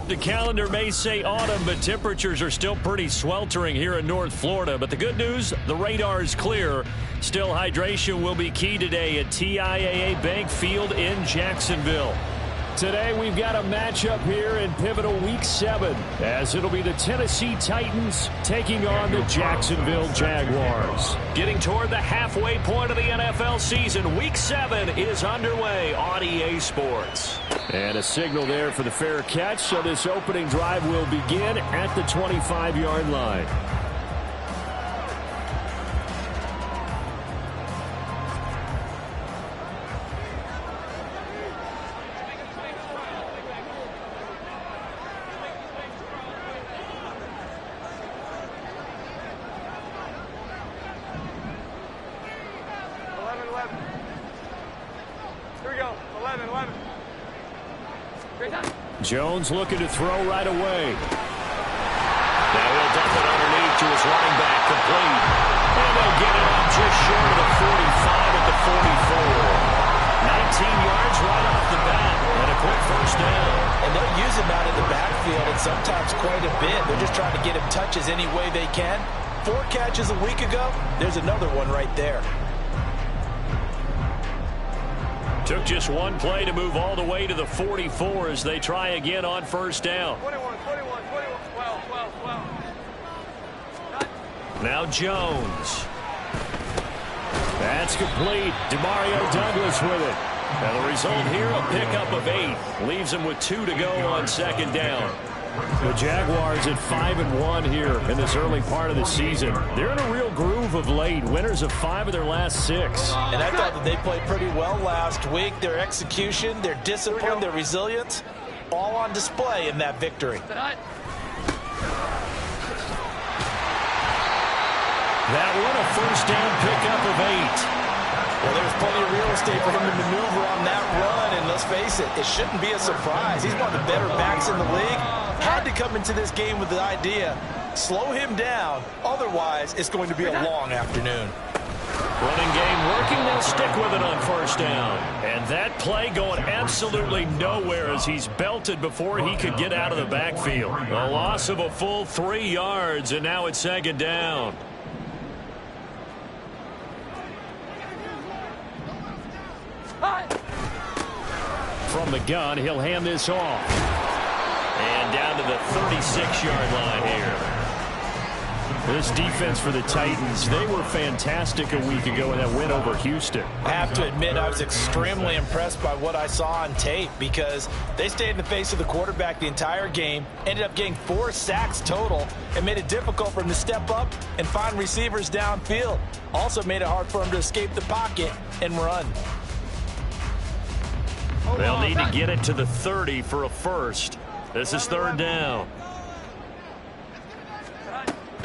The calendar may say autumn, but temperatures are still pretty sweltering here in North Florida. But the good news, the radar is clear. Still, hydration will be key today at TIAA Bank Field in Jacksonville. Today, we've got a matchup here in pivotal Week 7, as it'll be the Tennessee Titans taking on the Jacksonville Jaguars. Getting toward the halfway point of the NFL season, Week 7 is underway on EA Sports. And a signal there for the fair catch, so this opening drive will begin at the 25-yard line. Jones looking to throw right away. Now he'll dump it underneath to his running back, complete. And they'll get it up just short of the 45 at the 44. 19 yards right off the bat, and a quick first down. And they'll use him out in the backfield, and sometimes quite a bit. They're just trying to get him touches any way they can. 4 catches a week ago, there's another one right there. Took just one play to move all the way to the 44 as they try again on first down. 21, 12. Now Jones. That's complete. Demario Douglas with it. And the result here, a pickup of 8. Leaves them with 2 to go on second down. The Jaguars at 5-1 here in this early part of the season. They're in a real groove of late. Winners of 5 of their last 6. And I thought that they played pretty well last week. Their execution, their discipline, their resilience, all on display in that victory. That one a first down pickup of 8. Well, there's plenty of real estate for him to maneuver on that run, and let's face it, it shouldn't be a surprise. He's one of the better backs in the league. Had to come into this game with the idea, slow him down, otherwise it's going to be a long afternoon. Running game working, they'll stick with it on first down. And that play going absolutely nowhere as he's belted before he could get out of the backfield. A loss of a full 3 yards, and now it's second down. From the gun, he'll hand this off. And down to the 36-yard line here. This defense for the Titans, they were fantastic a week ago in that win over Houston. I have to admit, I was extremely impressed by what I saw on tape because they stayed in the face of the quarterback the entire game, ended up getting 4 sacks total, and made it difficult for him to step up and find receivers downfield. Also made it hard for him to escape the pocket and run. They'll need to get it to the 30 for a first. This is third down.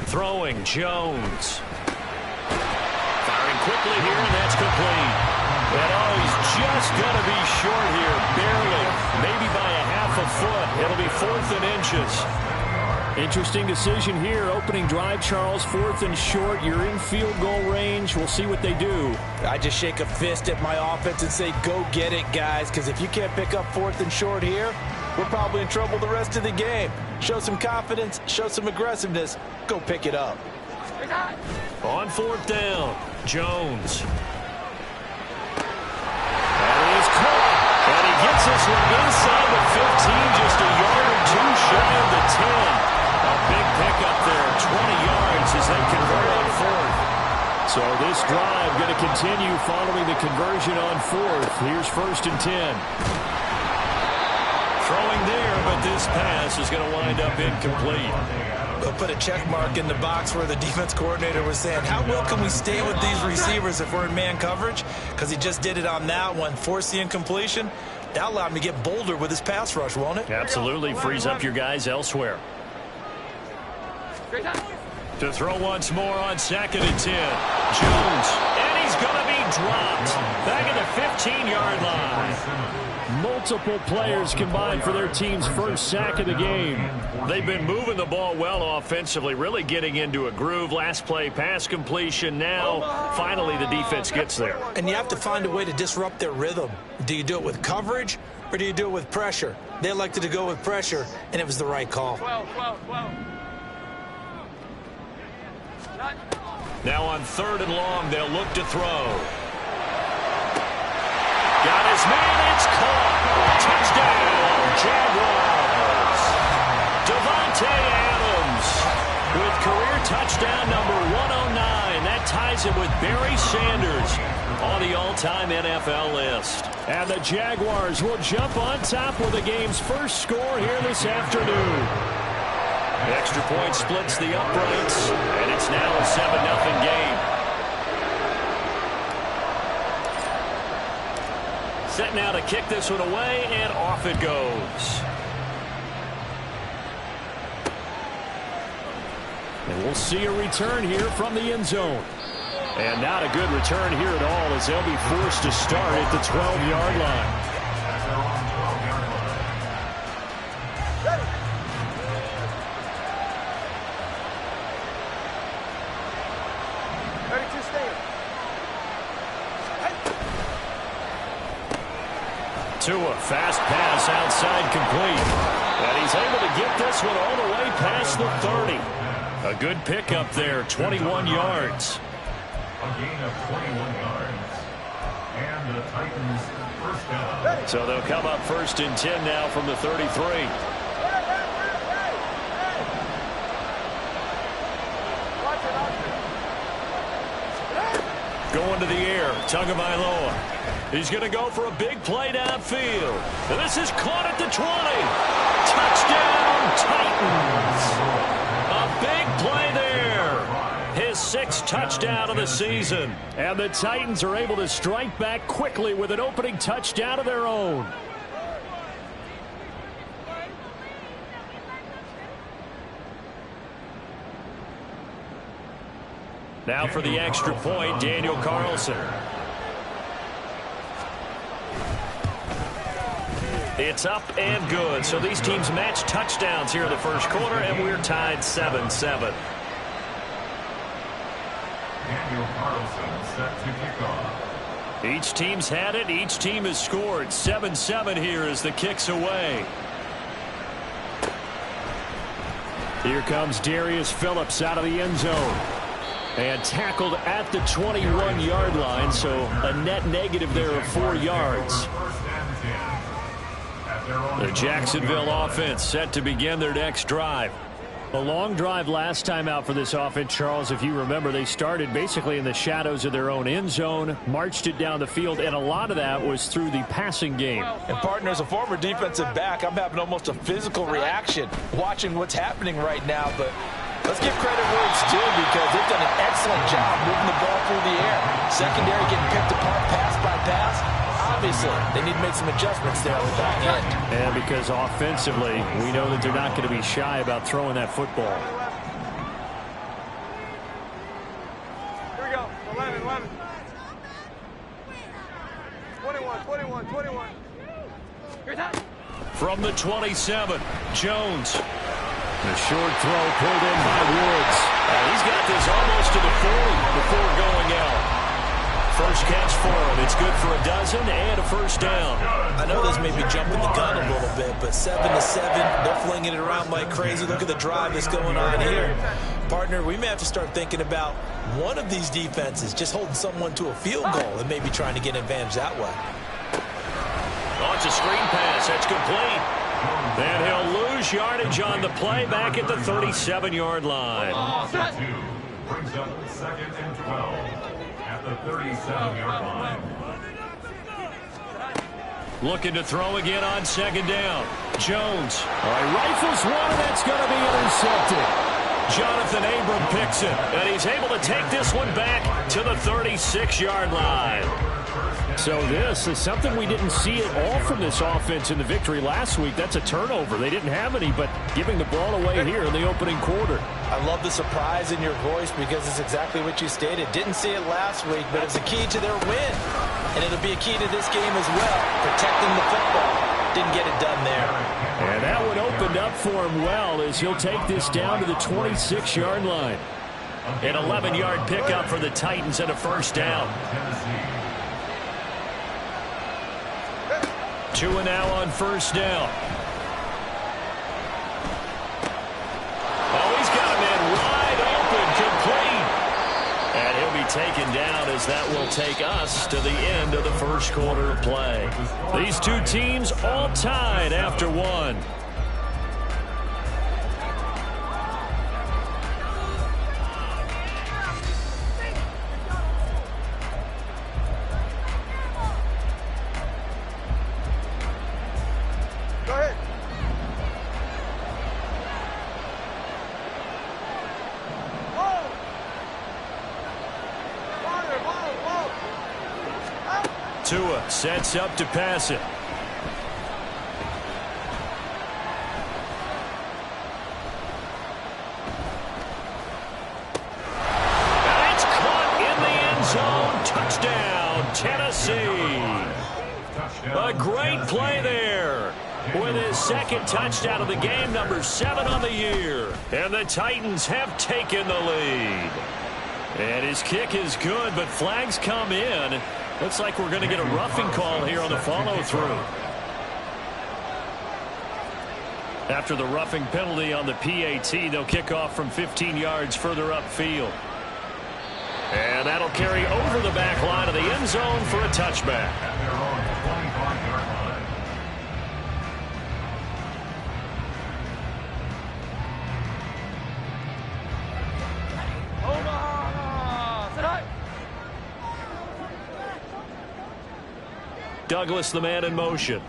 Throwing, Jones. Firing quickly here, and that's complete. And he's just going to be short here, barely, maybe by a half a foot. It'll be 4th and inches. Interesting decision here. Opening drive, Charles, 4th and short. You're in field goal range. We'll see what they do. I just shake a fist at my offense and say, go get it, guys, because if you can't pick up 4th and short here, we're probably in trouble the rest of the game. Show some confidence, show some aggressiveness, go pick it up. On 4th down, Jones. That is caught. And he gets this one inside the 15, just a yard or 2 shy of the 10. A big pickup there, 20 yards as they convert on 4th. So this drive going to continue following the conversion on 4th. Here's 1st and 10. Throwing there, but this pass is going to wind up incomplete. We'll put a check mark in the box where the defense coordinator was saying, how well can we stay with these receivers if we're in man coverage? Because he just did it on that one, forced the incompletion. That'll allow him to get bolder with his pass rush, won't it? Absolutely, frees up your guys elsewhere. To throw once more on 2nd and 10. Jones, and he's going to be dropped. Back at the 15-yard line. Multiple players combined for their team's first sack of the game. They've been moving the ball well offensively, really getting into a groove. Last play, pass completion. Now, finally, the defense gets there. And you have to find a way to disrupt their rhythm. Do you do it with coverage, or do you do it with pressure? They elected to go with pressure, and it was the right call. 12. Now on 3rd and long, they'll look to throw. Got his man, it's caught. Touchdown, Jaguars. Davante Adams with career touchdown number 109. That ties him with Barry Sanders on the all-time NFL list. And the Jaguars will jump on top with the game's first score here this afternoon. The extra point splits the uprights, and it's now a 7-0 game. Set now to kick this one away, and off it goes. And we'll see a return here from the end zone. And not a good return here at all, as they'll be forced to start at the 12-yard line. Tua, fast pass outside complete. And he's able to get this one all the way past the 30. A good pickup there, 21 yards. A gain of 21 yards. And the Titans first down. So they'll come up 1st and 10 now from the 33. Going to the air, Tagovailoa. He's going to go for a big play downfield. And this is caught at the 20. Touchdown, Titans. A big play there. His 6th touchdown of the season. And the Titans are able to strike back quickly with an opening touchdown of their own. Now for the extra point, Daniel Carlson. It's up and good. So these teams match touchdowns here in the first quarter, and we're tied 7-7. Daniel Carlson set to kick off. Each team's had it. Each team has scored. 7-7 here as the kick's away. Here comes Darius Phillips out of the end zone. And tackled at the 21-yard line, so a net negative there of 4 yards. The Jacksonville offense set to begin their next drive. A long drive last time out for this offense, Charles. If you remember, they started basically in the shadows of their own end zone, marched it down the field, and a lot of that was through the passing game. And partner, as a former defensive back, I'm having almost a physical reaction watching what's happening right now, but let's give credit where it's due because they've done an excellent job moving the ball through the air. Secondary getting picked apart pass by pass. Obviously, they need to make some adjustments there on the back end. And because offensively, we know that they're not going to be shy about throwing that football. Here we go. 11. 21. Your time. From the 27, Jones. The short throw pulled in by Woods. He's got this almost to the 40 before going out. First catch for him. It's good for a dozen and a first down. I know this may be jumping the gun a little bit, but 7-7, they're flinging it around like crazy. Look at the drive that's going on here. Partner, we may have to start thinking about one of these defenses just holding someone to a field goal and maybe trying to get an advantage that way. Oh, it's a screen pass. That's complete. Then he'll lose yardage on the play back at the 37-yard line. Brings up 2nd and 12 at the 37-yard line. Looking to throw again on 2nd down. Jones. Rifles one, and that's going to be intercepted. Jonathan Abram picks it, and he's able to take this one back to the 36-yard line. So this is something we didn't see at all from this offense in the victory last week. That's a turnover. They didn't have any, but giving the ball away here in the opening quarter. I love the surprise in your voice because it's exactly what you stated. Didn't see it last week, but it's a key to their win. And it'll be a key to this game as well, protecting the football. Didn't get it done there. And that one opened up for him well as he'll take this down to the 26-yard line. An 11-yard pickup for the Titans and a first down. Tua now on first down. Oh, he's got a man wide open, complete. And he'll be taken down as that will take us to the end of the first quarter of play. These two teams all tied after one. Tua sets up to pass it. And it's caught in the end zone. Touchdown, Tennessee. A great play there. With his second touchdown of the game, number 7 on the year. And the Titans have taken the lead. And his kick is good, but flags come in. Looks like we're going to get a roughing call here on the follow-through. After the roughing penalty on the PAT, they'll kick off from 15 yards further upfield. And that'll carry over the back line of the end zone for a touchback. At their own 25-yard line. Douglas, the man in motion.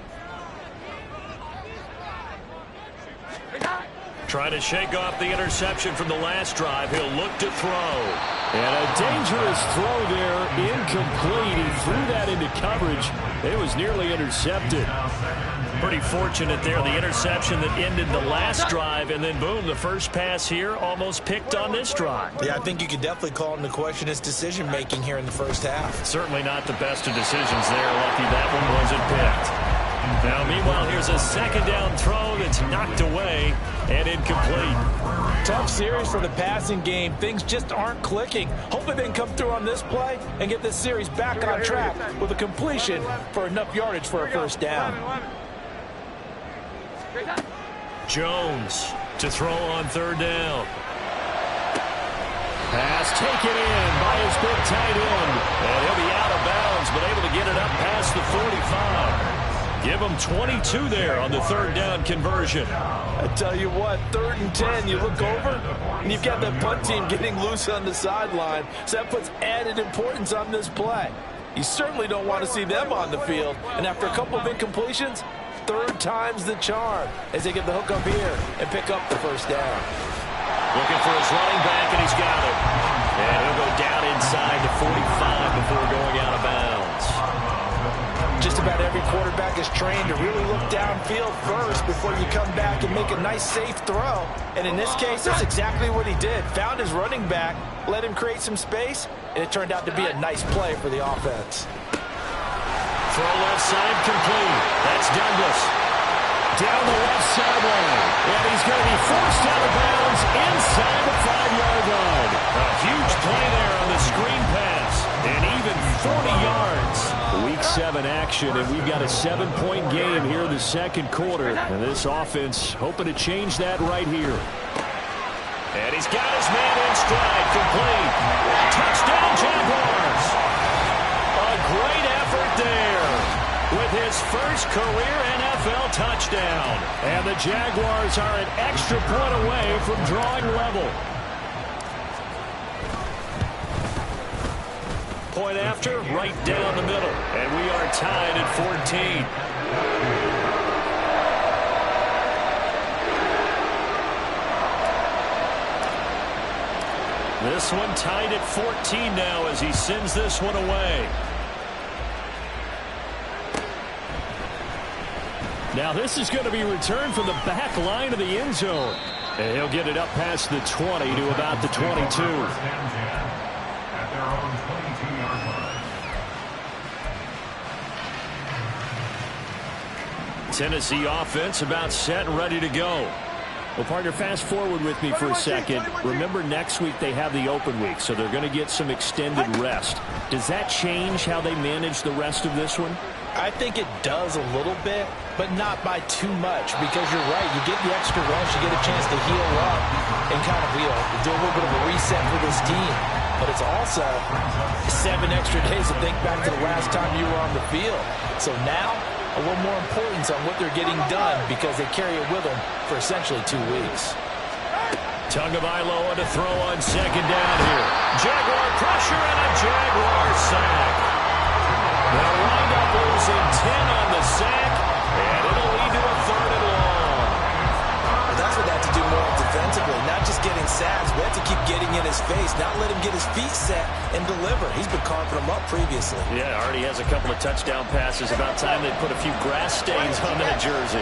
Trying to shake off the interception from the last drive. He'll look to throw. And a dangerous throw there. Incomplete. He threw that into coverage. It was nearly intercepted. Pretty fortunate there. The interception that ended the last drive. And then, boom, the first pass here almost picked on this drive. Yeah, I think you could definitely call into question his decision-making here in the first half. Certainly not the best of decisions there. Lucky that one wasn't picked. Now, meanwhile, here's a second down throw that's knocked away and incomplete. Tough series for the passing game. Things just aren't clicking. Hopefully they can come through on this play and get this series back on track with a completion for enough yardage for a first down. Jones to throw on third down. Pass taken in by his big tight end. And he'll be out of bounds, but able to get it up past the 45. Give him 22 there on the third down conversion. I tell you what, 3rd and 10, you look over, and you've got that punt team getting loose on the sideline. So that puts added importance on this play. You certainly don't want to see them on the field. And after a couple of incompletions, 3rd time's the charm as they get the hook up here and pick up the first down. Looking for his running back, and he's got it. And he'll go down inside the 45 before going out of bounds. Just about every quarterback is trained to really look downfield first before you come back and make a nice, safe throw. And in this case, that's exactly what he did. Found his running back, let him create some space, and it turned out to be a nice play for the offense. Throw left side complete. That's Douglas. Down the left sideline. And he's going to be forced out of bounds inside the 5-yard line. A huge play there on the screen pass. And even 40 yards. Week 7 action, and we've got a 7-point game here in the second quarter. And this offense hoping to change that right here. And he's got his man in stride, complete. Touchdown, Jaguars. A great effort there with his first career NFL touchdown. And the Jaguars are an extra point away from drawing level. Point after, right down the middle. And we are tied at 14. This one tied at 14 now as he sends this one away. Now this is going to be returned from the back line of the end zone. And he'll get it up past the 20 to about the 22. Tennessee offense about set and ready to go. Well, partner, fast forward with me for a second. Remember, next week they have the open week, so they're going to get some extended rest. Does that change how they manage the rest of this one? I think it does a little bit, but not by too much, because you're right. You get the extra rest, you get a chance to heal up and kind of, do a little bit of a reset for this team. But it's also 7 extra days to think back to the last time you were on the field. So now, a little more importance on what they're getting done, because they carry it with them for essentially 2 weeks. Tagovailoa to throw on second down here. Jaguar pressure and a Jaguar sack. They'll wind up losing 10 on the sack, and it'll lead to a 3rd and long. Well, that's what they have to do more defensively, not just getting sacks. We have to keep getting in his face, not let him get his feet set and deliver. He's been carving them up previously. Yeah, already has a couple of touchdown passes. About time they put a few grass stains on that jersey.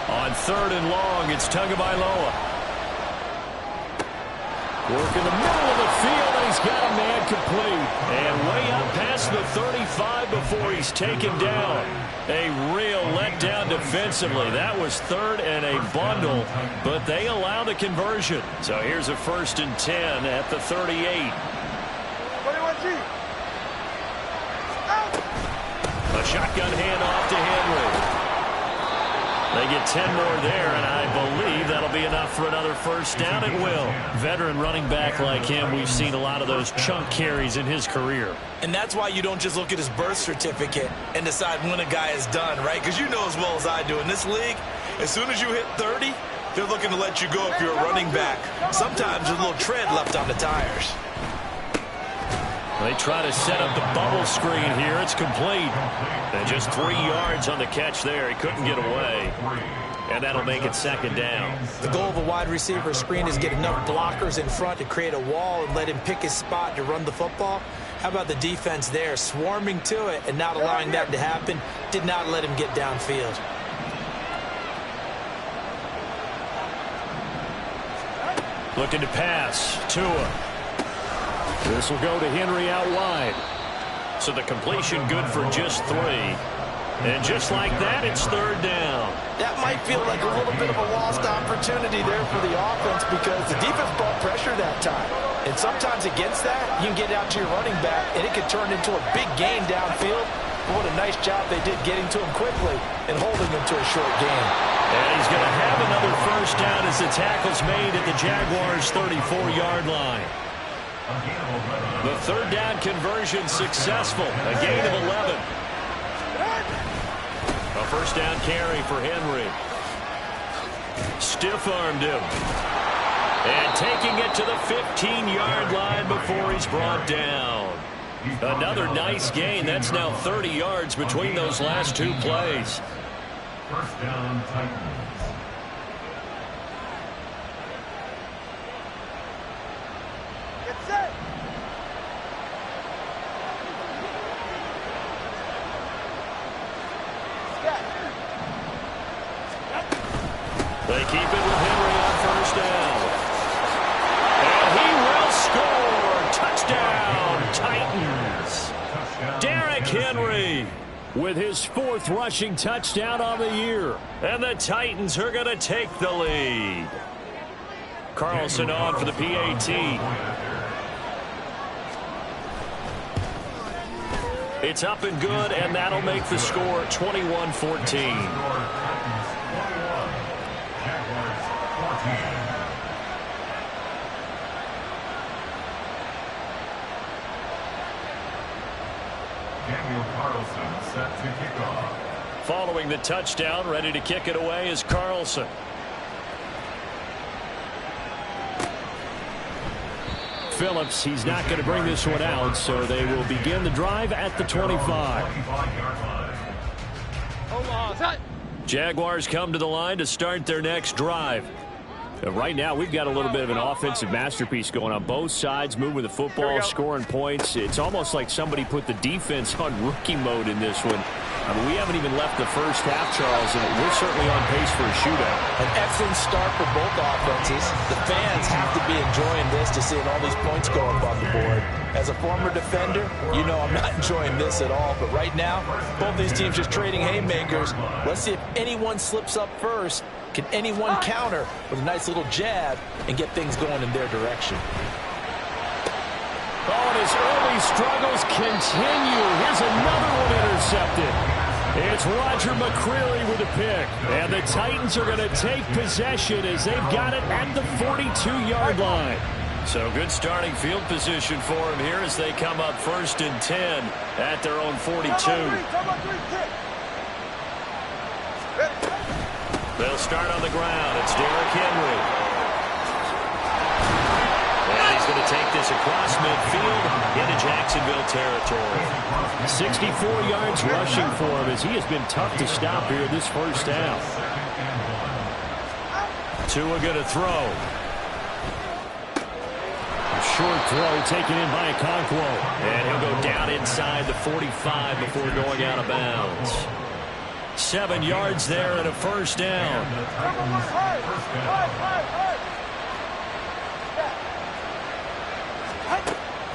On 3rd and long, it's Tagovailoa. Work in the middle of the field, and he's got a man complete. And way up past the 35 before he's taken down. A real letdown defensively. That was 3rd and a bundle, but they allow the conversion. So here's a 1st and 10 at the 38. 21G. A shotgun handoff to Henry. They get 10 more there, and I believe that'll be enough for another 1st down. It will. Veteran running back like him, we've seen a lot of those chunk carries in his career. And that's why you don't just look at his birth certificate and decide when a guy is done, right? Because you know as well as I do, in this league, as soon as you hit 30, they're looking to let you go if you're a running back. Sometimes there's a little tread left on the tires. They try to set up the bubble screen here. It's complete. And just 3 yards on the catch there. He couldn't get away. And that'll make it 2nd down. The goal of a wide receiver screen is get enough blockers in front to create a wall and let him pick his spot to run the football. How about the defense there, swarming to it and not allowing that to happen? Did not let him get downfield. Looking to pass. Tua. This will go to Henry out wide. So the completion good for just 3. And just like that, it's 3rd down. That might feel like a little bit of a lost opportunity there for the offense, because the defense brought pressure that time. And sometimes against that, you can get out to your running back, and it could turn into a big gain downfield. But what a nice job they did getting to him quickly and holding him to a short gain. And he's going to have another 1st down as the tackle's made at the Jaguars' 34-yard line. The 3rd down conversion successful. A gain of 11. A 1st down carry for Henry. Stiff-armed him. And taking it to the 15-yard line before he's brought down. Another nice gain. That's now 30 yards between those last 2 plays. 1st down, Titans. They keep it with Henry on 1st down. And he will score. Touchdown, Titans. Derrick Henry with his 4th rushing touchdown on the year. And the Titans are going to take the lead. Carlson on for the PAT. It's up and good, and that'll make the score 21-14. Daniel Carlson set to kick off. Following the touchdown, ready to kick it away is Carlson. Phillips, he's not going to bring this one out, so they will begin the drive at the 25. Jaguars come to the line to start their next drive. Right now, we've got a little bit of an offensive masterpiece going on. Both sides moving the football, scoring points. It's almost like somebody put the defense on rookie mode in this one. I mean, we haven't even left the first half, Charles, and we're certainly on pace for a shootout. An excellent start for both offenses. The fans have to be enjoying this to seeing all these points go up on the board. As a former defender, you know I'm not enjoying this at all. But right now, both these teams just trading haymakers. Let's see if anyone slips up first. Can anyone counter with a nice little jab and get things going in their direction? Oh, and his early struggles continue. Here's another one intercepted. It's Roger McCreary with a pick. And the Titans are going to take possession as they've got it at the 42-yard line. So good starting field position for him here as they come up 1st and 10 at their own 42. They'll start on the ground. It's Derrick Henry. And he's going to take this across midfield into Jacksonville territory. 64 yards rushing for him as he has been tough to stop here this first half. Tua going to throw. Short throw taken in by Okonkwo. And he'll go down inside the 45 before going out of bounds. 7 yards there and a first down.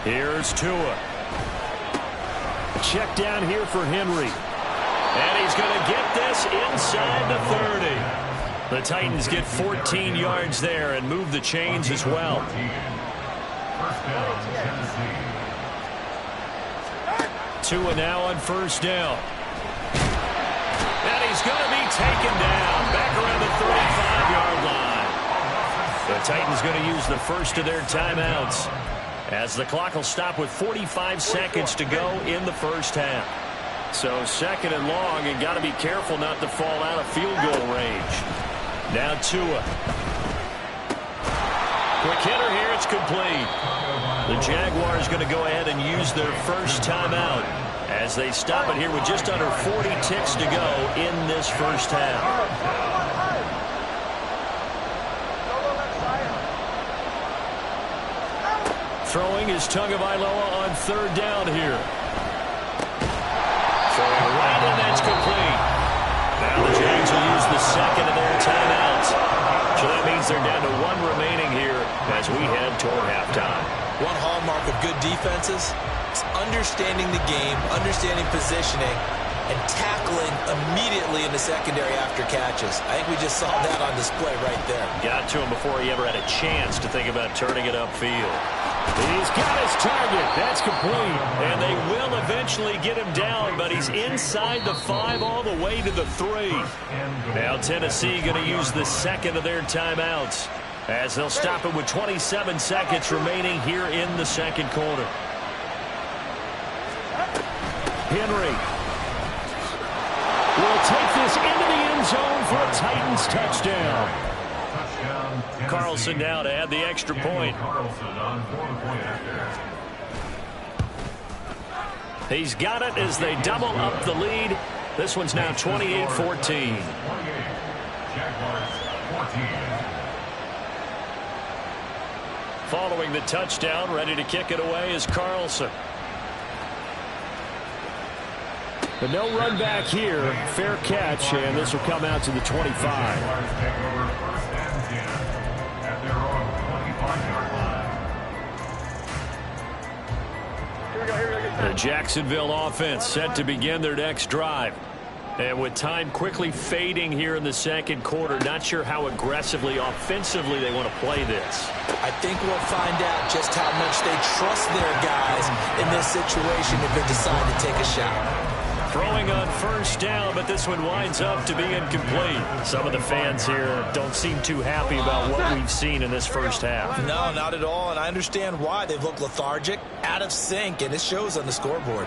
Here's Tua. Check down here for Henry. And he's going to get this inside the 30. The Titans get 14 yards there and move the chains as well. Tua now on first down. And he's going to be taken down back around the 35-yard line. The Titans going to use the first of their timeouts as the clock will stop with 45 seconds to go in the first half. So second and long, and got to be careful not to fall out of field goal range. Now Tua. Quick hitter here, it's complete. The Jaguars going to go ahead and use their first timeout as they stop it here with just under 40 ticks to go in this first half. Throwing is Tagovailoa on third down here. Throwing right, and that's complete. Now the Jags will use the second of their timeouts. So that means they're down to one remaining here as we head toward halftime. One hallmark of good defenses is understanding the game, understanding positioning, and tackling immediately in the secondary after catches. I think we just saw that on display right there. Got to him before he ever had a chance to think about turning it upfield. He's got his target. That's complete. And they will eventually get him down, but he's inside the 5 all the way to the 3. Now Tennessee going to use the second of their timeouts as they'll stop it with 27 seconds remaining here in the second quarter. Henry will take this into the end zone for a Titans touchdown. Carlson now to add the extra point. He's got it as they double up the lead. This one's now 28-14. Following the touchdown, ready to kick it away is Carlson. But no run back here. Fair catch, and this will come out to the 25. The Jacksonville offense set to begin their next drive. And with time quickly fading here in the second quarter, not sure how aggressively, offensively they want to play this. I think we'll find out just how much they trust their guys in this situation if they decide to take a shot. Throwing on first down, but this one winds up to be incomplete. Some of the fans here don't seem too happy about what we've seen in this first half. No, not at all, and I understand why. They've looked lethargic, out of sync, and it shows on the scoreboard.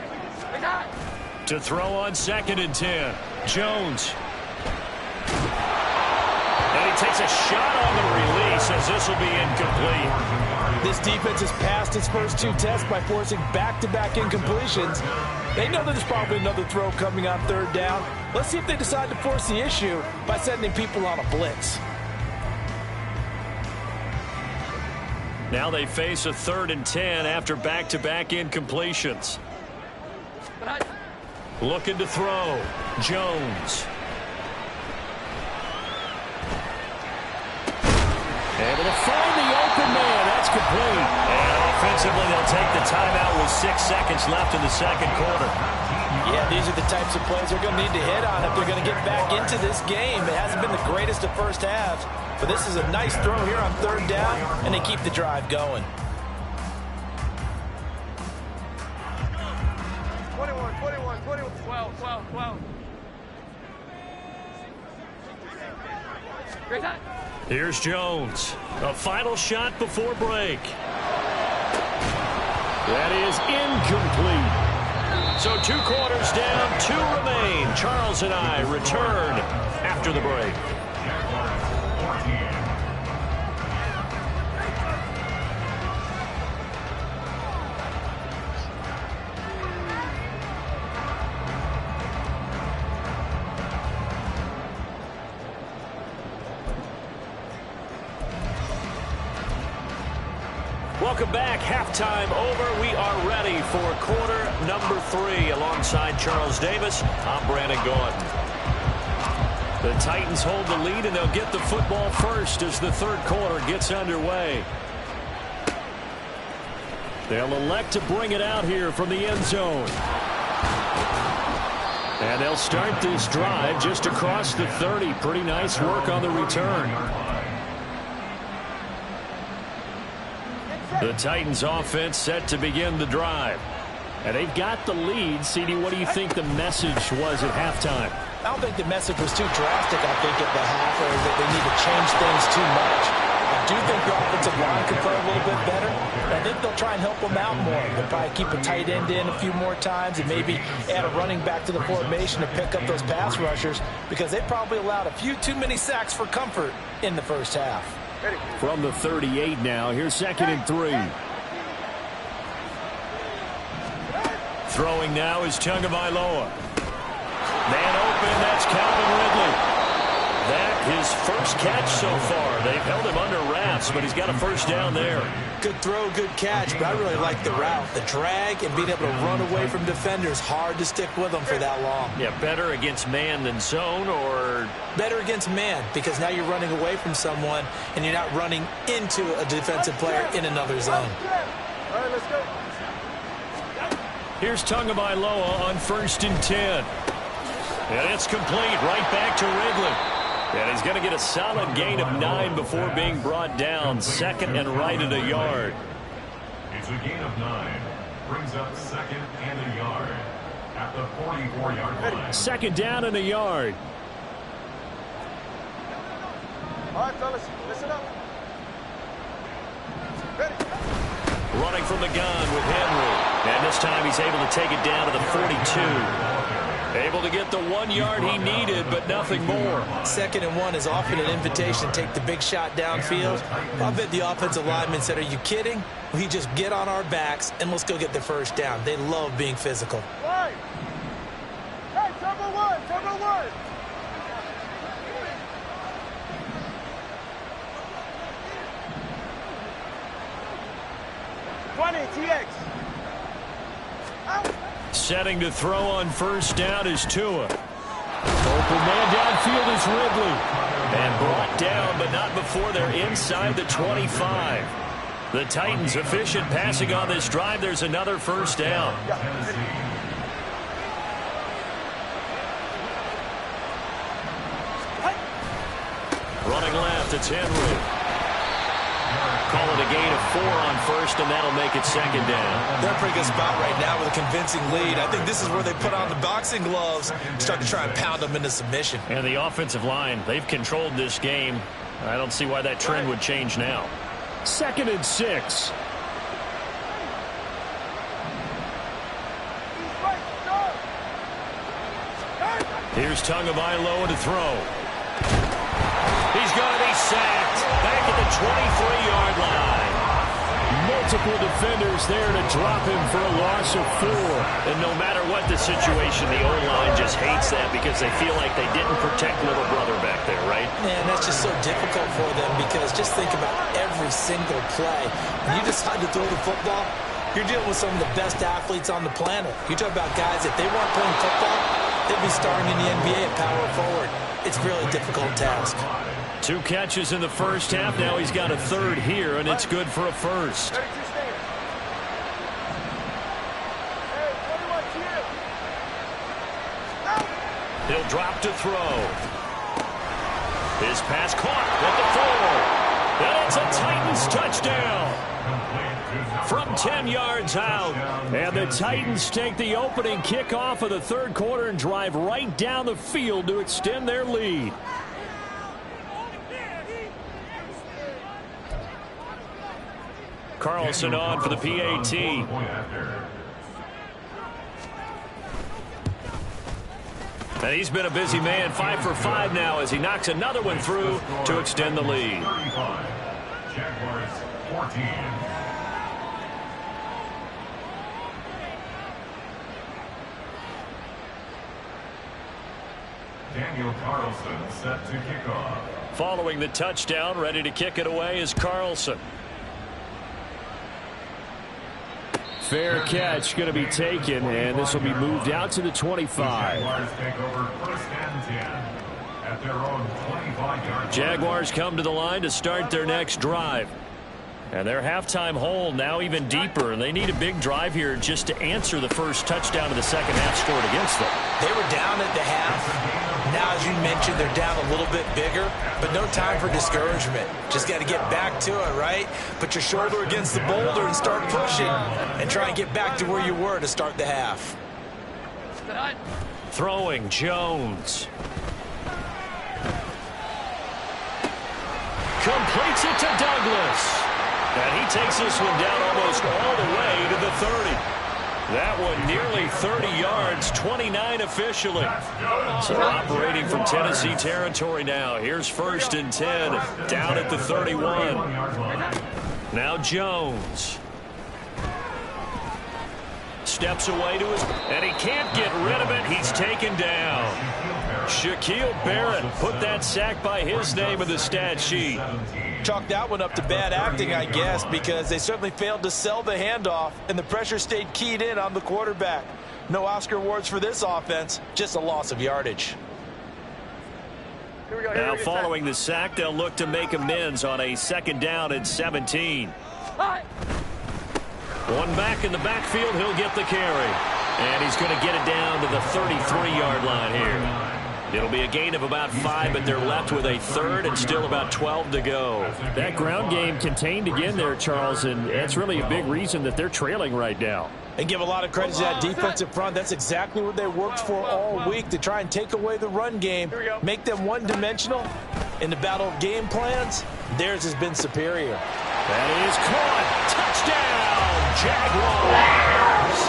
To throw on 2nd and 10, Jones. And he takes a shot on the release as this will be incomplete. This defense has passed its first 2 tests by forcing back-to-back incompletions. They know there's probably another throw coming on 3rd down. Let's see if they decide to force the issue by sending people on a blitz. Now they face a 3rd and 10 after back-to-back incompletions. Looking to throw. Jones. Able to find the open man. That's complete. And offensively, they'll take the timeout with 6 seconds left in the second quarter. Yeah, these are the types of plays they're going to need to hit on if they're going to get back into this game. It hasn't been the greatest of first halves, but this is a nice throw here on 3rd down, and they keep the drive going. 12. Here's Jones. A final shot before break. That is incomplete. So 2 quarters down, 2 remain. Charles and I return after the break. Welcome back. Halftime over. We are ready for quarter number 3. Alongside Charles Davis, I'm Brandon Gaudin. The Titans hold the lead, and they'll get the football first as the third quarter gets underway. They'll elect to bring it out here from the end zone. And they'll start this drive just across the 30. Pretty nice work on the return. The Titans offense set to begin the drive. And they've got the lead. CD, what do you think the message was at halftime? I don't think the message was too drastic, I think, at the half, or that they need to change things too much. I do think the offensive line could play a little bit better. I think they'll try and help them out more. They'll probably keep a tight end in a few more times and maybe add a running back to the formation to pick up those pass rushers, because they probably allowed a few too many sacks for comfort in the first half. From the 38 now, here's 2nd and 3. Throwing now is Tagovailoa. Man open, that's Calvin Ridley. That his first catch so far. They've held him under wraps, but he's got a first down there. Good throw, good catch, but I really like the route. The drag and being able to run away from defenders, hard to stick with them for that long. Yeah, better against man than zone, or? Better against man, because now you're running away from someone and you're not running into a defensive player in another zone. All right, let's go. Here's Tagovailoa on 1st and 10. And it's complete right back to Ridley. And he's going to get a solid gain of 9 before being brought down. 2nd and right at a yard. It's a gain of 9. Brings up 2nd and a yard at the 44-yard line. 2nd down and a yard. All right, fellas, listen up. Ready. Running from the gun with Henry. And this time he's able to take it down to the 42. Able to get the 1 yard he needed, but nothing more. 2nd and 1 is often an invitation to take the big shot downfield. I bet the offensive lineman said, are you kidding? We just get on our backs and let's go get the first down. They love being physical. Right. Hey, turbo one, turbo one. TX. Out. Setting to throw on 1st down is Tua. Open man downfield is Ridley. And brought down, but not before they're inside the 25. The Titans efficient passing on this drive. There's another 1st down. Running left, it's Henry. Call it a gain of 4 on 1st, and that'll make it 2nd down. They're in a pretty good spot right now with a convincing lead. I think this is where they put on the boxing gloves, start to try and pound them into submission. And the offensive line, they've controlled this game. I don't see why that trend would change now. 2nd and 6. Here's Tagovailoa to throw. He's going to be sacked back at the 23-yard line. Multiple defenders there to drop him for a loss of 4. And no matter what the situation, the O-line just hates that because they feel like they didn't protect little brother back there, right? Man, that's just so difficult for them because just think about every single play. When you decide to throw the football, you're dealing with some of the best athletes on the planet. You talk about guys, if they weren't playing football, they'd be starting in the NBA at power forward. It's a really difficult task. 2 catches in the first half. Now he's got a 3rd here, and it's good for a 1st. He'll drop to throw. His pass caught at the 4. And it's a Titans touchdown. from 10 yards out. And the Titans take the opening kickoff of the third quarter and drive right down the field to extend their lead. Carlson on for the PAT. And he's been a busy man, 5 for 5 now as he knocks another one through to extend the lead. Jaguars 14. Daniel Carlson set to kick off. Following the touchdown, ready to kick it away is Carlson. Fair catch going to be taken, and this will be moved out to the 25. Jaguars take over first and 10 at their own 25-yard line. Jaguars come to the line to start their next drive. And their halftime hole now even deeper, and they need a big drive here just to answer the first touchdown of the second half scored against them. They were down at the half. Now, as you mentioned, they're down a little bit bigger, but no time for discouragement. Just got to get back to it, right? Put your shoulder against the boulder and start pushing and try and get back to where you were to start the half. Throwing Jones. Completes it to Douglas. And he takes this one down almost all the way to the 30. That one nearly 30 yards, 29 officially. So operating from Tennessee territory now. Here's first and 10 down at the 31. Now Jones. Steps away to his, and he can't get rid of it. He's taken down. Shaquille Barrett put that sack by his name in the stat sheet. Chalk that one up to bad acting, I guess, because they certainly failed to sell the handoff, and the pressure stayed keyed in on the quarterback. No Oscar awards for this offense, just a loss of yardage. Now following the sack, they'll look to make amends on a second down at 17. One back in the backfield, he'll get the carry. And he's going to get it down to the 33-yard line here. It'll be a gain of about 5, but they're left with a third and still about 12 to go. That ground game contained again there, Charles, and that's really a big reason that they're trailing right now. And give a lot of credit to that defensive front. That's exactly what they worked for all week, to try and take away the run game, make them one-dimensional. In the battle of game plans, theirs has been superior. That is caught. Touchdown, Jaguars.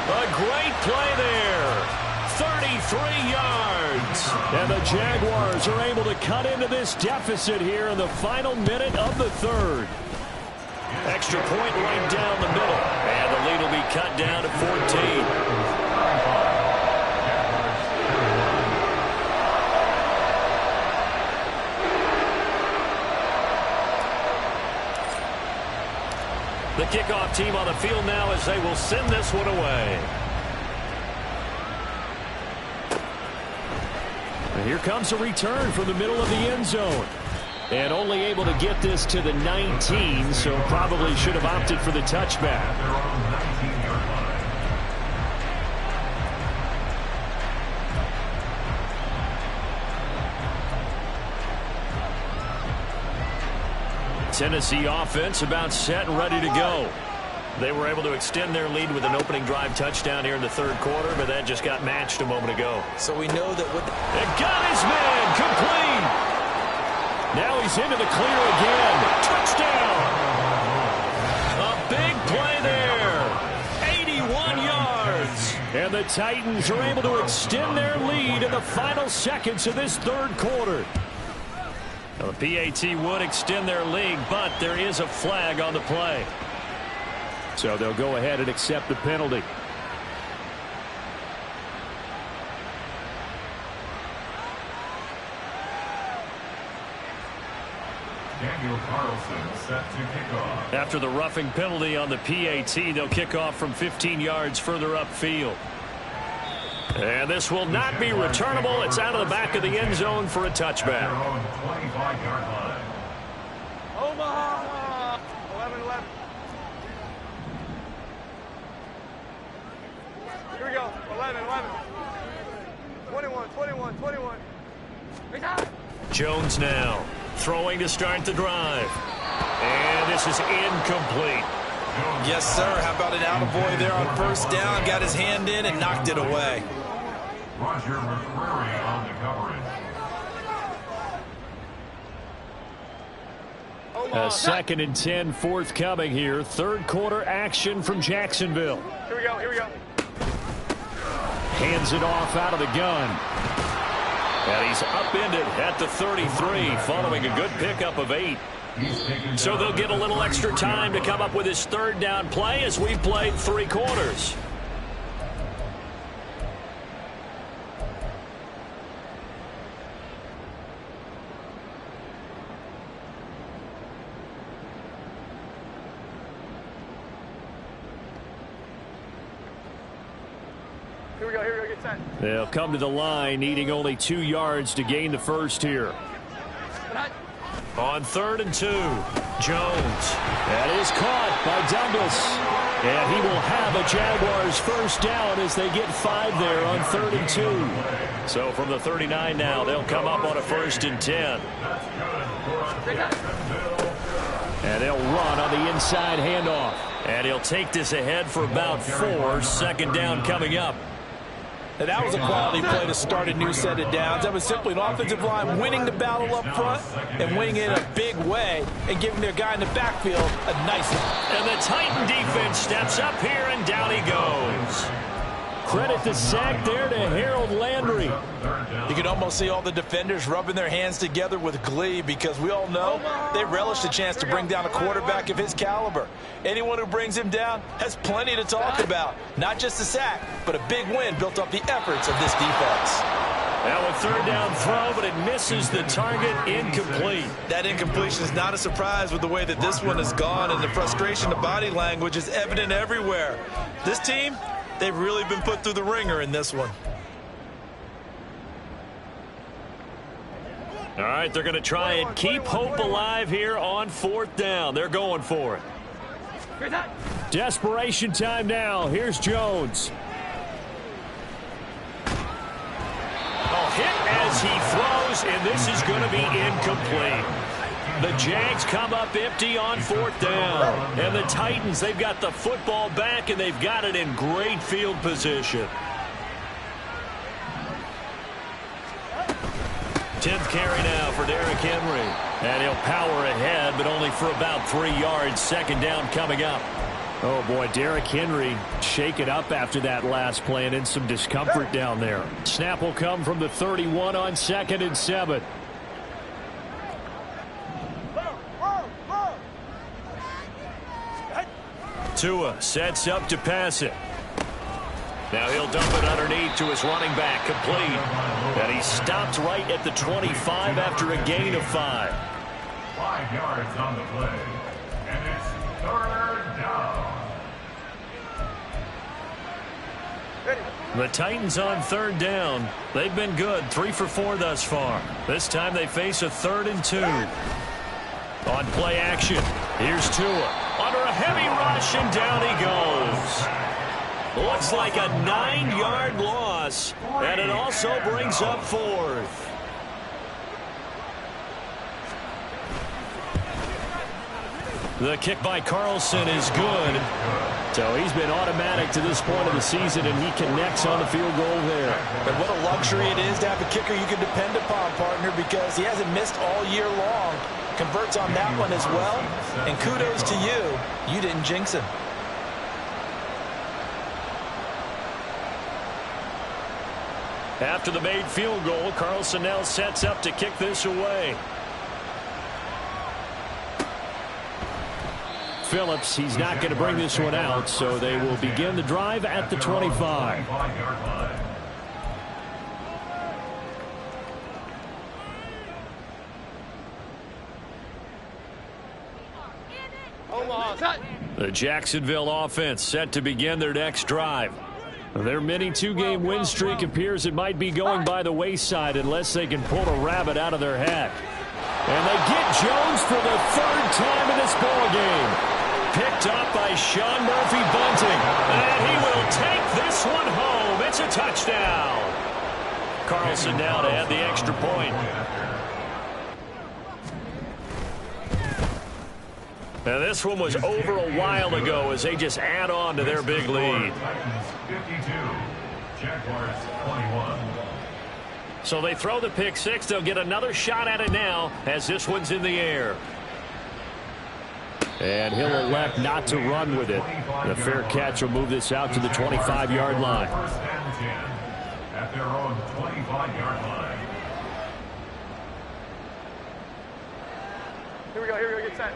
A great play there. 33 yards. And the Jaguars are able to cut into this deficit here in the final minute of the third. Extra point right down the middle. And the lead will be cut down to 14. The kickoff team on the field now as they will send this one away. And here comes a return from the middle of the end zone. And only able to get this to the 19, so probably should have opted for the touchback. Tennessee offense about set and ready to go. They were able to extend their lead with an opening drive touchdown here in the third quarter, but that just got matched a moment ago. So we know that with and got his man complete. Now he's into the clear again. Touchdown. A big play there. 81 yards. And the Titans are able to extend their lead in the final seconds of this third quarter. Now, the PAT would extend their lead, but there is a flag on the play. So they'll go ahead and accept the penalty. Daniel Carlson set to kick off. After the roughing penalty on the PAT, they'll kick off from 15 yards further upfield. And this will not be returnable. It's out of the back of the end zone for a touchback. 25-yard line. Omaha! 11-11. Here we go. 11-11. 21. Jones now throwing to start the drive. And this is incomplete. Yes, sir. How about an attaboy there on first down? Got his hand in and knocked it away. Roger McCreary on the coverage. A 2nd and 10 forthcoming here. Third quarter action from Jacksonville. Here we go, here we go. Hands it off out of the gun. And he's upended at the 33 following a good pickup of 8. So they'll get a little extra time to come up with his third down play as we've played 3 quarters. Here we go, get set. They'll come to the line needing only 2 yards to gain the first here. On 3rd and 2, Jones. That is caught by Douglas. And he will have a Jaguars first down as they get 5 there on 3rd and 2. So from the 39 now, they'll come up on a 1st and 10. And they'll run on the inside handoff. And he'll take this ahead for about 4. 2nd down coming up. Now, that was a quality play to start a new set of downs. That was simply an offensive line winning the battle up front and winning it in a big way and giving their guy in the backfield a nice one. And the Titan defense steps up here, and down he goes. Credit the sack there to Harold Landry. You can almost see all the defenders rubbing their hands together with glee because we all know they relish the chance to bring down a quarterback of his caliber. Anyone who brings him down has plenty to talk about. Not just a sack, but a big win built off the efforts of this defense. Now a 3rd down throw, but it misses the target. Incomplete. That incompletion is not a surprise with the way that this one has gone, and the frustration of body language is evident everywhere. This team, they've really been put through the ringer in this one. All right, they're going to try and keep hope alive here on 4th down. They're going for it. Desperation time now. Here's Jones. Hit as he throws, and this is going to be incomplete. The Jags come up empty on 4th down. And the Titans, they've got the football back, and they've got it in great field position. 10th carry now for Derrick Henry. And he'll power ahead, but only for about 3 yards. 2nd down coming up. Oh, boy, Derrick Henry shaken up after that last play and in some discomfort down there. Snap will come from the 31 on 2nd and 7. Tua sets up to pass it. Now he'll dump it underneath to his running back, complete. And he stopped right at the 25 after a gain of 5. 5 yards on the play. And it's 3rd down. The Titans on 3rd down. They've been good, 3 for 4 thus far. This time they face a 3rd and 2. On play action, here's Tua. Under a heavy rush, and down he goes. Looks like a 9-yard loss, and it also brings up 4th. The kick by Carlson is good. So he's been automatic to this point of the season, and he connects on the field goal there. And what a luxury it is to have a kicker you can depend upon, partner, because he hasn't missed all year long. Converts on that one as well. And kudos to you. You didn't jinx him. After the made field goal, Carlson now sets up to kick this away. Phillips, he's not going to bring this one out, so they will begin the drive at the 25. The Jacksonville offense set to begin their next drive. Their mini 2-game win streak appears it might be going by the wayside unless they can pull a rabbit out of their hat. And they get Jones for the 3rd time in this ballgame. Picked up by Sean Murphy-Bunting. And he will take this one home. It's a touchdown. Carlson now to add the extra point. Now, this one was over a while ago as they just add on to their big lead. Titans 52, Jaguars 21. So they throw the pick six. They'll get another shot at it now as this one's in the air. And he'll elect not to run with it. The fair catch will move this out to the 25-yard line. First and 10 at their own 25-yard line. Here we go, get set.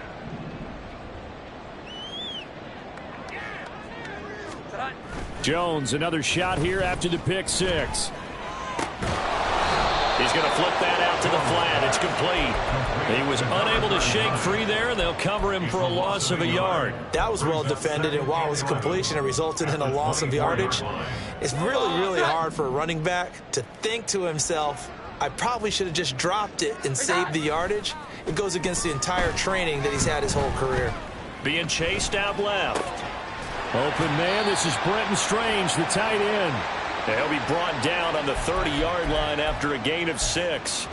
Jones, another shot here after the pick six. He's going to flip that out to the flat. It's complete. He was unable to shake free there, and they'll cover him for a loss of a yard. That was well defended, and while it was a completion, it resulted in a loss of yardage. It's really hard for a running back to think to himself, I probably should have just dropped it and saved the yardage. It goes against the entire training that he's had his whole career. Being chased out left. Open man, this is Brenton Strange, the tight end. He'll be brought down on the 30-yard line after a gain of 6.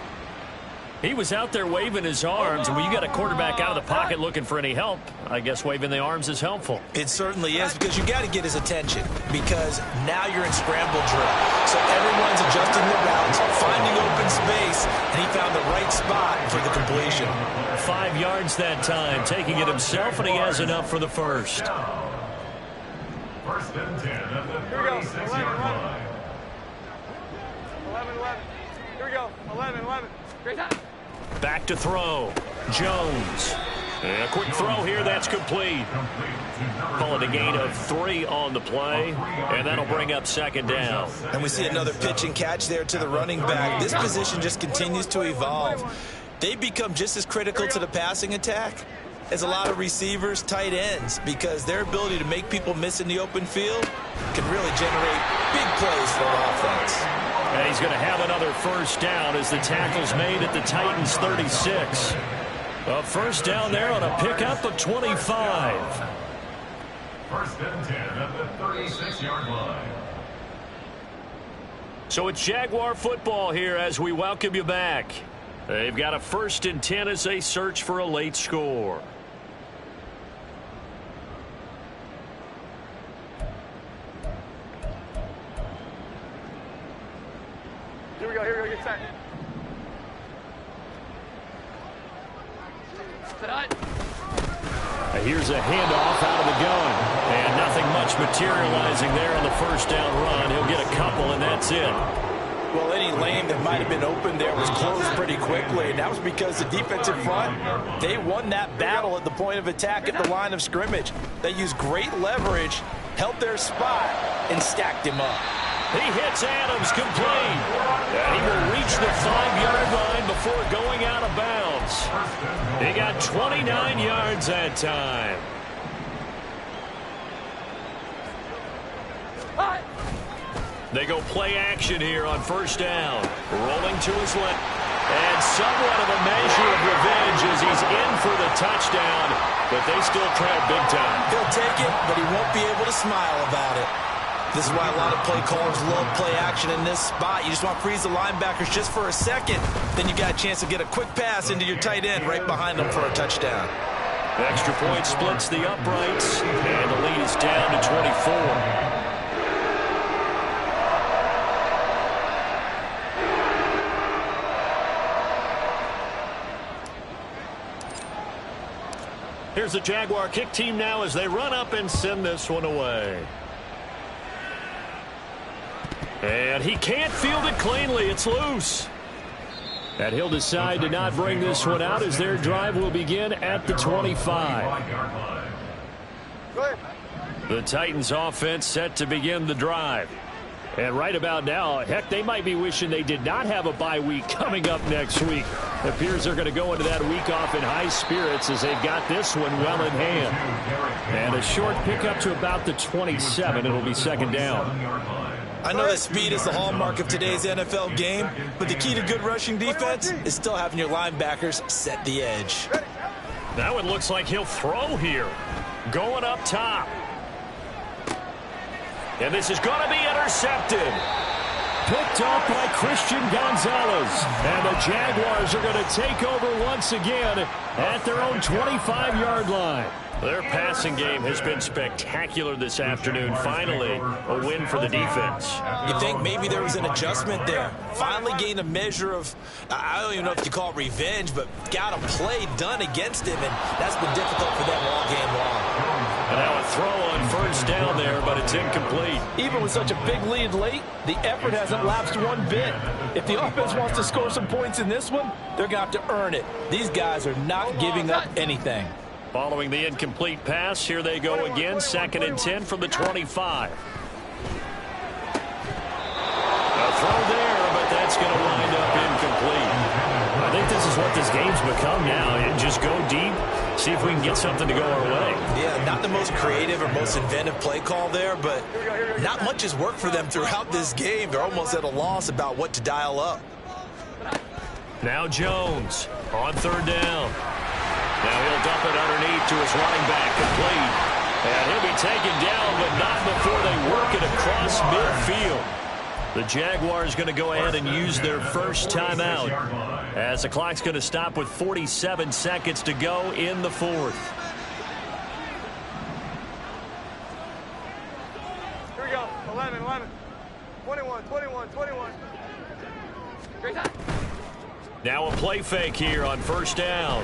He was out there waving his arms, and when you got a quarterback out of the pocket looking for any help, I guess waving the arms is helpful. It certainly is, because you got to get his attention, because now you're in scramble drill. So everyone's adjusting the routes, finding open space, and he found the right spot for the completion. 5 yards that time, taking it himself, and he has enough for the first. First and 10 at the 36-yard line. 11. Here we go. 11. Great time. Back to throw. Jones. And a quick throw here. That's complete. Call it a gain of 3 on the play. And that'll bring up second down. And we see another pitch and catch there to the running back. This position just continues to evolve. They become just as critical to the passing attack as a lot of receivers, tight ends, because their ability to make people miss in the open field can really generate big plays for an offense. And he's going to have another first down as the tackle's made at the Titans' 36. A first down there on a pickup of 25. First and 10 at the 36-yard line. So it's Jaguar football here as we welcome you back. They've got a first and 10 as they search for a late score. Here we go, get set. Here's a handoff out of the gun. And nothing much materializing there on the first down run. He'll get a couple, and that's it. Well, any lane that might have been open there was closed pretty quickly, and that was because the defensive front, they won that battle at the point of attack at the line of scrimmage. They used great leverage, held their spot, and stacked him up. He hits Adams complete. And he will reach the 5-yard line before going out of bounds. He got 29 yards that time. They go play action here on first down. Rolling to his left. And somewhat of a measure of revenge as he's in for the touchdown. But they still trail big time. He'll take it, but he won't be able to smile about it. This is why a lot of play callers love play action in this spot. You just want to freeze the linebackers just for a second. Then you got a chance to get a quick pass into your tight end right behind them for a touchdown. The extra point splits the uprights. And the lead is down to 24. Here's the Jaguar kick team now as they run up and send this one away. And he can't field it cleanly. It's loose. And he'll decide to not bring this one out as their drive will begin at the 25. The Titans offense set to begin the drive. And right about now, heck, they might be wishing they did not have a bye week coming up next week. It appears they're going to go into that week off in high spirits as they've got this one well in hand. And a short pickup to about the 27. It'll be second down. I know that speed is the hallmark of today's NFL game, but the key to good rushing defense is still having your linebackers set the edge. That one looks like he'll throw here. Going up top. And this is going to be intercepted. picked up by Christian Gonzalez. And the Jaguars are going to take over once again at their own 25-yard line. Their passing game has been spectacular this afternoon. Finally, a win for the defense. You think maybe there was an adjustment there. Finally gained a measure of, I don't even know if you call it revenge, but got a play done against him, and that's been difficult for them all game long. And now a throw on first down there, but it's incomplete. Even with such a big lead late, the effort hasn't lapsed one bit. If the offense wants to score some points in this one, they're going to have to earn it. These guys are not giving up anything. Following the incomplete pass, here they go again, 2nd and 10 from the 25. A throw there, but that's going to wind up incomplete. I think this is what this game's become now. Just go deep, see if we can get something to go our way. Yeah, not the most creative or most inventive play call there, but not much has worked for them throughout this game. They're almost at a loss about what to dial up. Now Jones on 3rd down. Now he'll dump it underneath to his running back, complete. And he'll be taken down, but not before they work it across midfield. The Jaguars going to go ahead and use their first timeout as the clock's going to stop with 47 seconds to go in the 4th. Here we go. 11, 21. Great time. Now a play fake here on 1st down.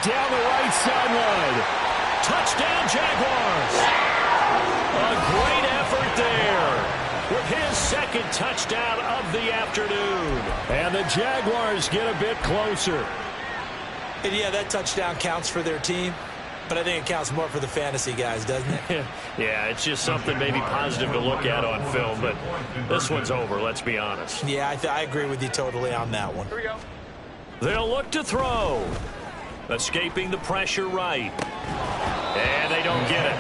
Down the right sideline. Touchdown, Jaguars. A great effort there with his 2nd touchdown of the afternoon. And the Jaguars get a bit closer. And yeah, that touchdown counts for their team, but I think it counts more for the fantasy guys, doesn't it? Yeah, it's just something maybe positive to look at on film, but this one's over, let's be honest. Yeah, I agree with you totally on that one. Here we go. They'll look to throw. Escaping the pressure right. And they don't get it.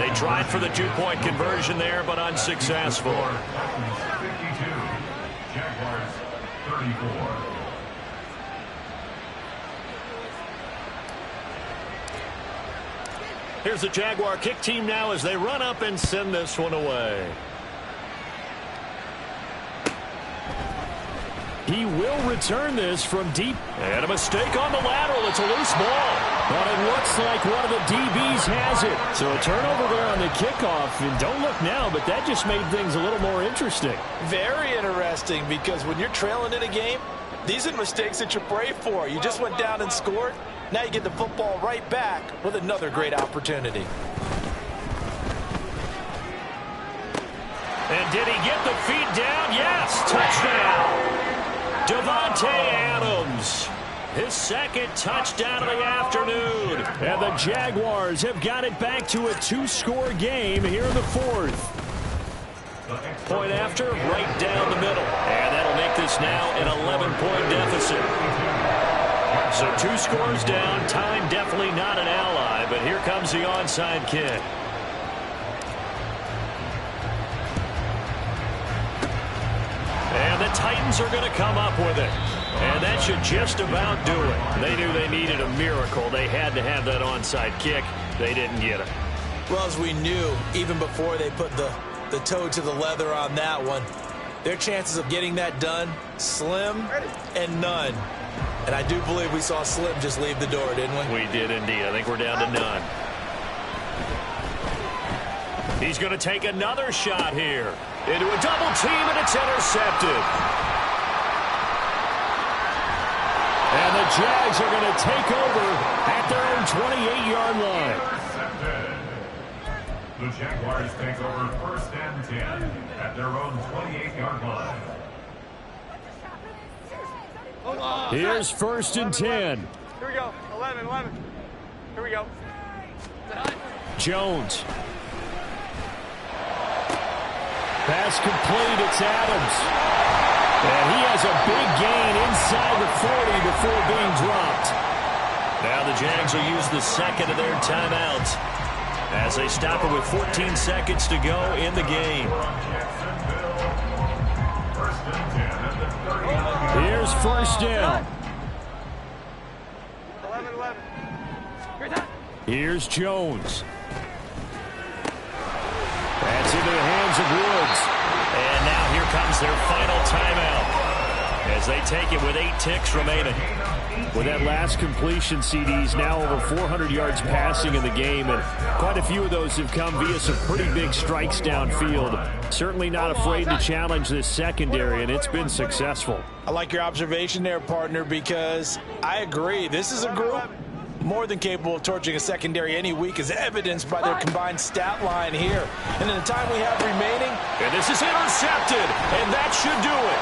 They tried for the 2-point conversion there, but unsuccessful. 52. Jaguars 34. Here's the Jaguar kick team now as they run up and send this one away. He will return this from deep. And a mistake on the lateral. It's a loose ball. But it looks like one of the DBs has it. So a turnover there on the kickoff. And don't look now, but that just made things a little more interesting. Very interesting, because when you're trailing in a game, these are mistakes that you pray for. You just went down and scored. Now you get the football right back with another great opportunity. And did he get the feet down? Yes, touchdown. Davante Adams, his 2nd touchdown of the afternoon. And the Jaguars have got it back to a 2-score game here in the 4th. Point after, right down the middle. And that'll make this now an 11-point deficit. So 2 scores down. Time definitely not an ally, but here comes the onside kick. And the Titans are going to come up with it. And that should just about do it. They knew they needed a miracle. They had to have that onside kick. They didn't get it. Well, as we knew, even before they put the toe to the leather on that one, their chances of getting that done, slim and none. And I do believe we saw Slim just leave the door, didn't we? We did indeed. I think we're down to none. He's going to take another shot here. Into a double team, and it's intercepted. And the Jags are going to take over at their own 28-yard line. The Jaguars take over 1st and 10 at their own 28-yard line. Here's 1st and 10. Here we go. 11. Here we go. Jones. Pass complete. It's Adams. And he has a big gain inside the 40 before being dropped. Now the Jags will use the 2nd of their timeouts as they stop it with 14 seconds to go in the game. Here's 1st down. 11. Here's Jones. That's into the hands of Woods. And now here comes their final timeout as they take it with 8 ticks remaining. With that last completion, CD's now over 400 yards passing in the game, and quite a few of those have come via some pretty big strikes downfield. Certainly not afraid to challenge this secondary, and it's been successful. I like your observation there, partner, because I agree. This is a group more than capable of torching a secondary any week, as evidenced by their combined stat line here. And in the time we have remaining, and this is intercepted, and that should do it.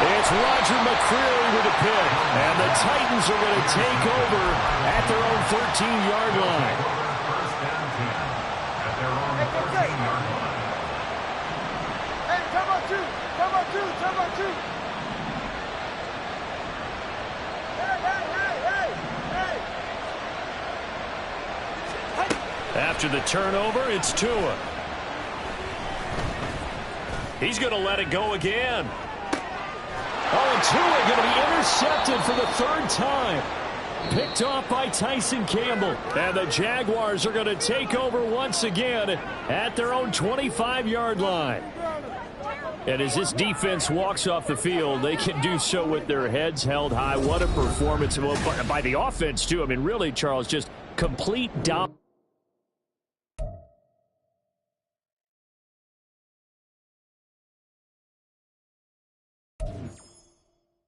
It's Roger McCreary with a pick, and the Titans are going to take over at their own 13-yard line. First down 10 at their own 13-yard line. Hey, come on, two. Come on, two. Come on, two. After the turnover, it's Tua. He's going to let it go again. Oh, and Tua going to be intercepted for the 3rd time. Picked off by Tyson Campbell. And the Jaguars are going to take over once again at their own 25-yard line. And as this defense walks off the field, they can do so with their heads held high. What a performance by the offense, too. I mean, really, Charles, just complete dominance.